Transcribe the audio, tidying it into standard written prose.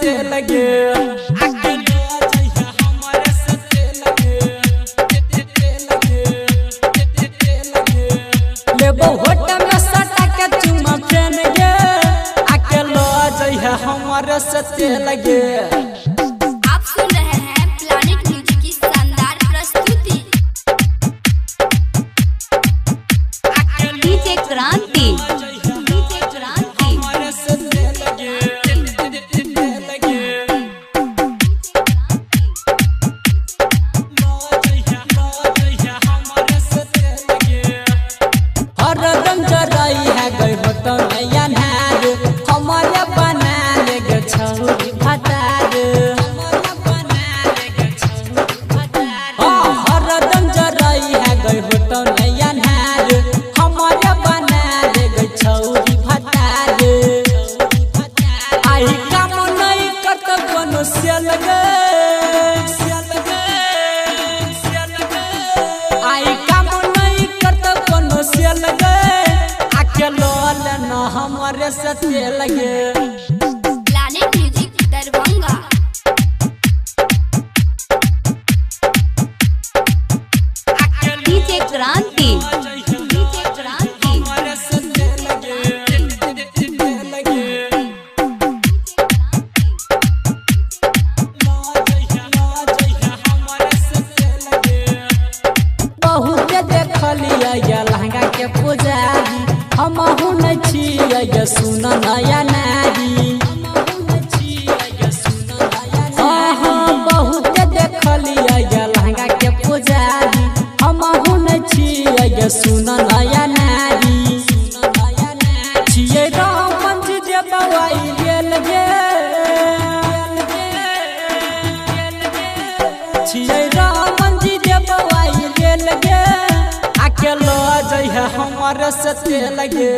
तेल गे लेबो होटल में सटा के चुमा फेन गे आके लो जइहा हमरे से तेल गे। आप सुन रहे हैं प्लैनेट म्यूजिक की शानदार प्रस्तुति। डीजे क्रांति हरदम जराई है गई होटल नैया नार हमारे बना ले गे छौरी भटार। हरदम जराई है गई होटल नैया नार हमारे बना ले गे छौरी भटार। आई काम नहीं करत कोनो सेल गे आई काम नहीं करत कोनो सेल गे आके लोल न हमरे से तेल गे। Planet music Darbhanga. डीजे क्रांति बहुत देखलिया ये लहंगा के पुजारी हमहु नहीं छिया ये सुन नया नारी। बहुत देखलिया ये लहंगा के पुजारी हमहु नहीं छिया ये सुन नया नारी। छिये राम जी दे बवाई गेल गे छिये राम जी दे बवाई गेल गे आके लो जइहा हमरे से तेल गे।